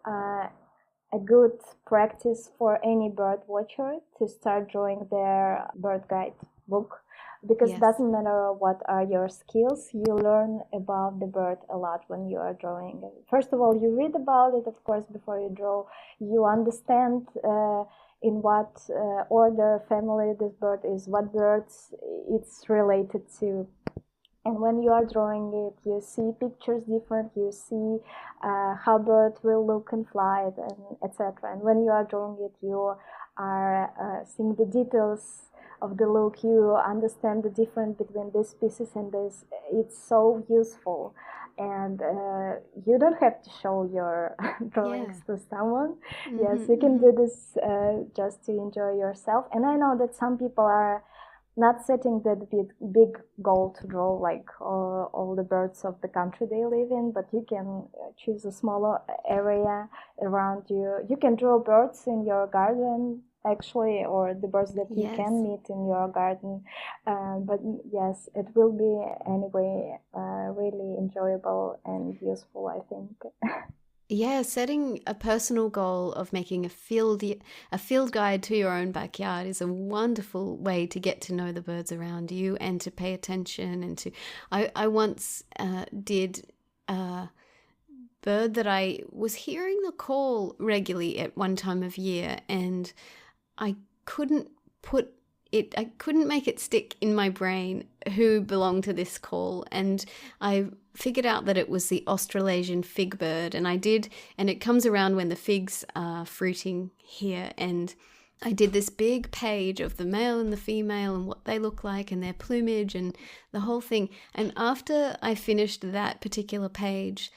a good practice for any bird watcher to start drawing their bird guide book, because it doesn't matter what are your skills, you learn about the bird a lot when you are drawing. First of all, you read about it, of course, before you draw. You understand in what order, family this bird is, what birds it's related to. And when you are drawing it, you see pictures different, you see how bird will look in flight, and etc. And when you are drawing it, you are seeing the details of the look, you understand the difference between these pieces and this. It's so useful. And you don't have to show your drawings to someone. Yes, you can do this just to enjoy yourself. And I know that some people are not setting that big goal to draw like all the birds of the country they live in, but you can choose a smaller area around you. You can draw birds in your garden, actually, or the birds that you can meet in your garden. But yes, it will be anyway really enjoyable and useful, I think. Yeah, setting a personal goal of making a field guide to your own backyard is a wonderful way to get to know the birds around you and to pay attention. And to, I once did a bird that I was hearing the call regularly at one time of year, and I couldn't make it stick in my brain who belonged to this call, and I figured out that it was the Australasian fig bird, and it comes around when the figs are fruiting here, and I did this big page of the male and the female and what they look like and their plumage and the whole thing. And after I finished that particular page,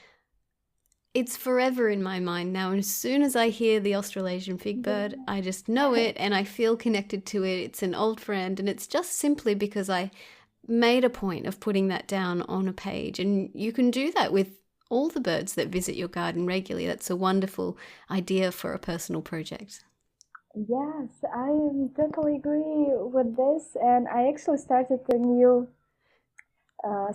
it's forever in my mind now. And as soon as I hear the Australasian fig bird, I just know it and I feel connected to it. It's an old friend, and it's just simply because I made a point of putting that down on a page. And you can do that with all the birds that visit your garden regularly. That's a wonderful idea for a personal project. Yes, I totally agree with this. And I actually started a new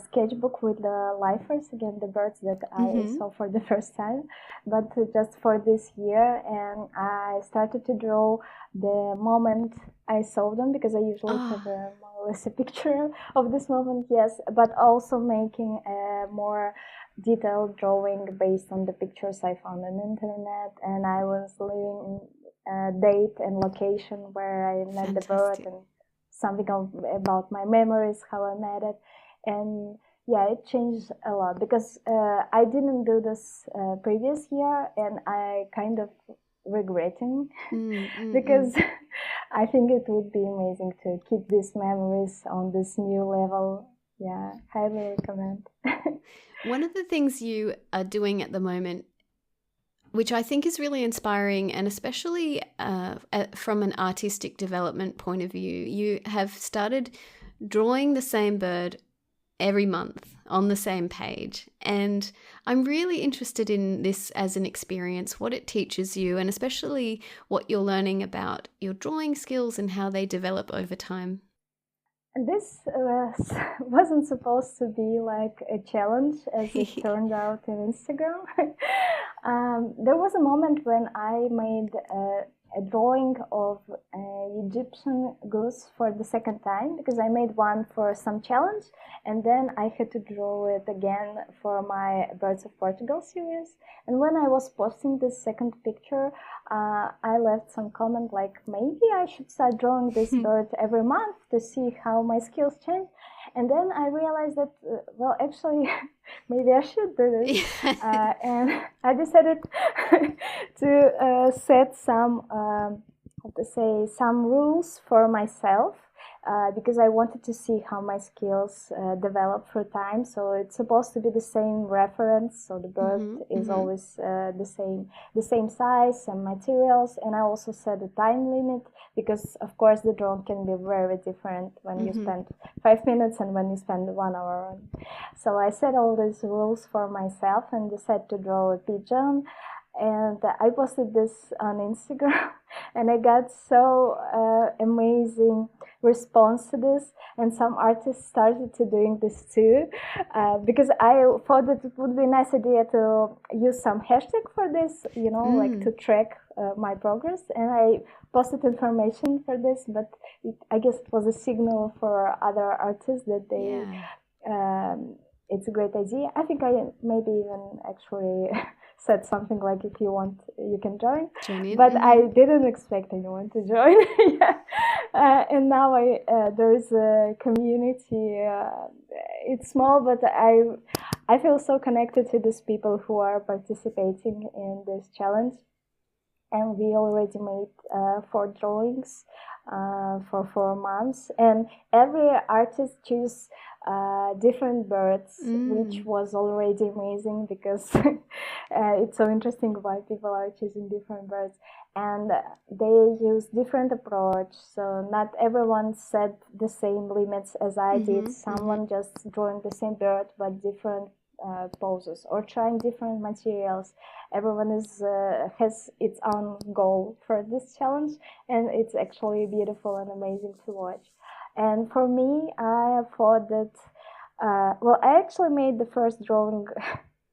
sketchbook with the lifers, again, the birds that I saw for the first time, but just for this year. And I started to draw the moment I saw them, because I usually have more or less a picture of this moment, yes, but also making a more detailed drawing based on the pictures I found on the internet. And I was leaving a date and location where I met the bird, and something about my memories, how I met it. And yeah, it changed a lot, because I didn't do this previous year, and I kind of regretting because I think it would be amazing to keep these memories on this new level. Yeah, highly recommend. One of the things you are doing at the moment, which I think is really inspiring, and especially from an artistic development point of view, you have started drawing the same bird every month on the same page. And I'm really interested in this as an experience, what it teaches you, and especially what you're learning about your drawing skills and how they develop over time. This wasn't supposed to be like a challenge, as it turned out in Instagram. There was a moment when I made a drawing of an Egyptian goose for the second time, because I made one for some challenge, and then I had to draw it again for my Birds of Portugal series. And when I was posting this second picture, I left some comment like, maybe I should start drawing this bird every month to see how my skills change. And then I realized that, well, actually, maybe I should do this. And I decided to set some, some rules for myself, because I wanted to see how my skills develop through time. So it's supposed to be the same reference, so the bird is always the same size and materials. And I also set a time limit, because of course the drawing can be very different when you spend 5 minutes and when you spend 1 hour. So I set all these rules for myself and decided to draw a pigeon. And I posted this on Instagram, and I got so amazing response to this, and some artists started to doing this too, because I thought that it would be a nice idea to use some hashtag for this, like to track my progress. And I posted information for this, but I guess it was a signal for other artists that they it's a great idea. I think I maybe even actually said something like, if you want, you can join. Join in. But I didn't expect anyone to join. Yeah. And now there's a community. It's small, but I feel so connected to these people who are participating in this challenge. And we already made 4 drawings for 4 months. And every artist choose different birds, which was already amazing, because it's so interesting why people are choosing different birds. And they use different approach. So not everyone set the same limits as I did. Someone just drawing the same bird, but different poses, or trying different materials. Everyone has its own goal for this challenge, and it's actually beautiful and amazing to watch. And for me, I thought that I actually made the first drawing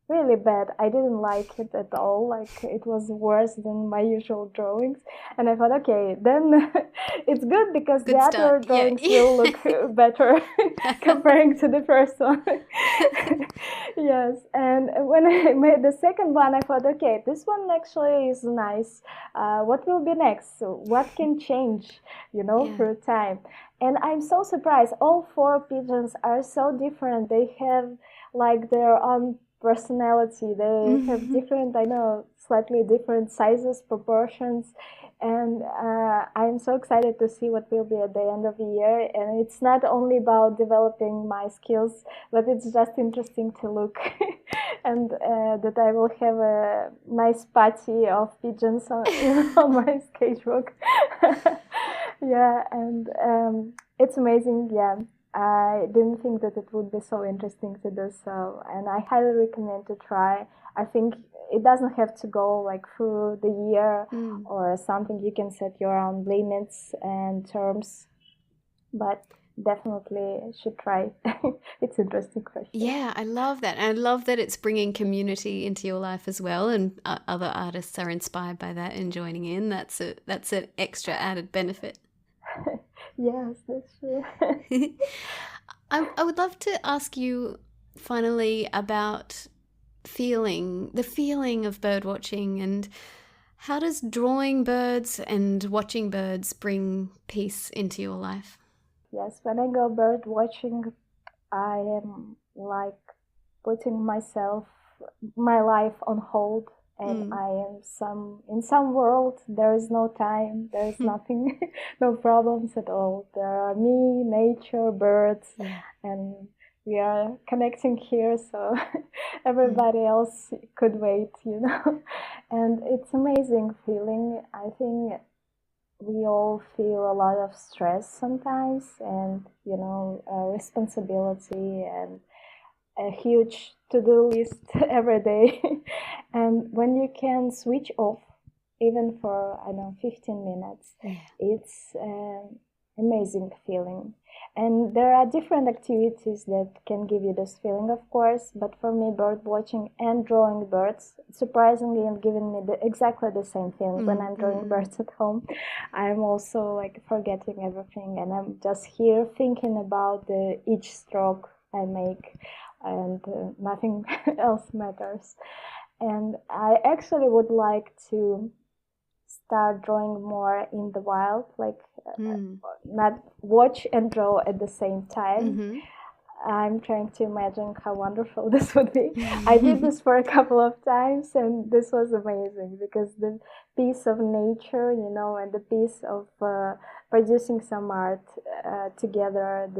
really bad. I didn't like it at all. Like, it was worse than my usual drawings. And I thought, okay, then it's good, because the other drawings will look better comparing to the first one. Yes. And when I made the second one, I thought, okay, this one actually is nice. What will be next? So what can change, through time? And I'm so surprised. All 4 pigeons are so different. They have like their own personality. They have different, slightly different sizes, proportions, and I'm so excited to see what will be at the end of the year. And it's not only about developing my skills, but it's just interesting to look and that I will have a nice party of pigeons on my sketchbook. Yeah, and it's amazing. Yeah, I didn't think that it would be so interesting to do so, and I highly recommend to try. I think it doesn't have to go like through the year or something. You can set your own limits and terms, but definitely should try. It's interesting for sure. Yeah, I love that. And I love that it's bringing community into your life as well, and other artists are inspired by that and joining in. That's an extra added benefit. Yes, that's true. I would love to ask you finally about the feeling of bird watching, and how does drawing birds and watching birds bring peace into your life? Yes, when I go bird watching, I am like putting my life on hold, and I am in some world. There is no time, there is nothing, no problems at all. There are me, nature, birds, and we are connecting here, so everybody else could wait, And it's amazing feeling. I think we all feel a lot of stress sometimes, and responsibility, and a huge to-do list every day. And when you can switch off, even for 15 minutes, it's an amazing feeling. And there are different activities that can give you this feeling, of course, but for me, bird watching and drawing birds, surprisingly, and giving me exactly the same feeling. When I'm drawing birds at home, I'm also like forgetting everything, and I'm just here thinking about each stroke I make, and nothing else matters. And I actually would like to start drawing more in the wild, like not watch and draw at the same time. I'm trying to imagine how wonderful this would be. I did this for a couple of times, and this was amazing, because the piece of nature, and the piece of producing some art together,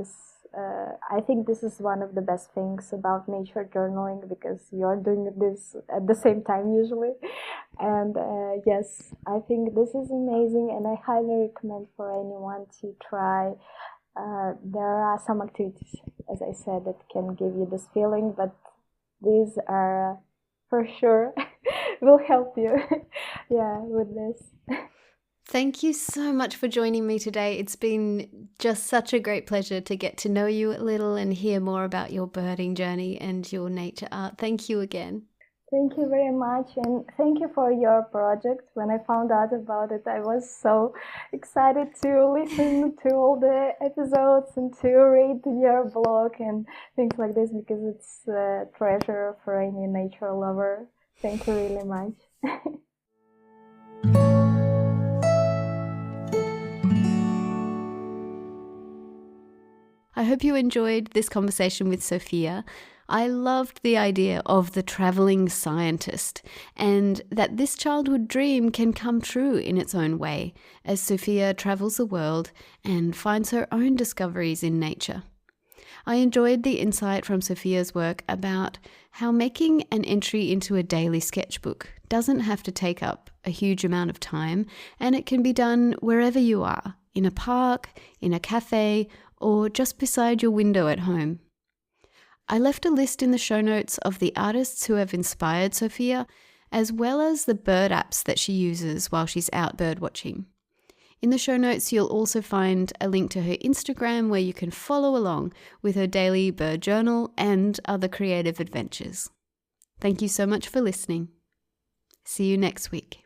I think this is one of the best things about nature journaling, because you're doing this at the same time usually. And yes, I think this is amazing, and I highly recommend for anyone to try. There are some activities, as I said, that can give you this feeling, but these are for sure will help you with this. Thank you so much for joining me today. It's been just such a great pleasure to get to know you a little and hear more about your birding journey and your nature art. Thank you again. Thank you very much, and thank you for your project. When I found out about it, I was so excited to listen to all the episodes and to read your blog and things like this, because it's a treasure for any nature lover Thank you really much. I hope you enjoyed this conversation with Sofia. I loved the idea of the travelling scientist and that this childhood dream can come true in its own way as Sofia travels the world and finds her own discoveries in nature. I enjoyed the insight from Sofia's work about how making an entry into a daily sketchbook doesn't have to take up a huge amount of time, and it can be done wherever you are, in a park, in a cafe, or just beside your window at home. I left a list in the show notes of the artists who have inspired Sofia, as well as the bird apps that she uses while she's out birdwatching. In the show notes, you'll also find a link to her Instagram where you can follow along with her daily bird journal and other creative adventures. Thank you so much for listening. See you next week.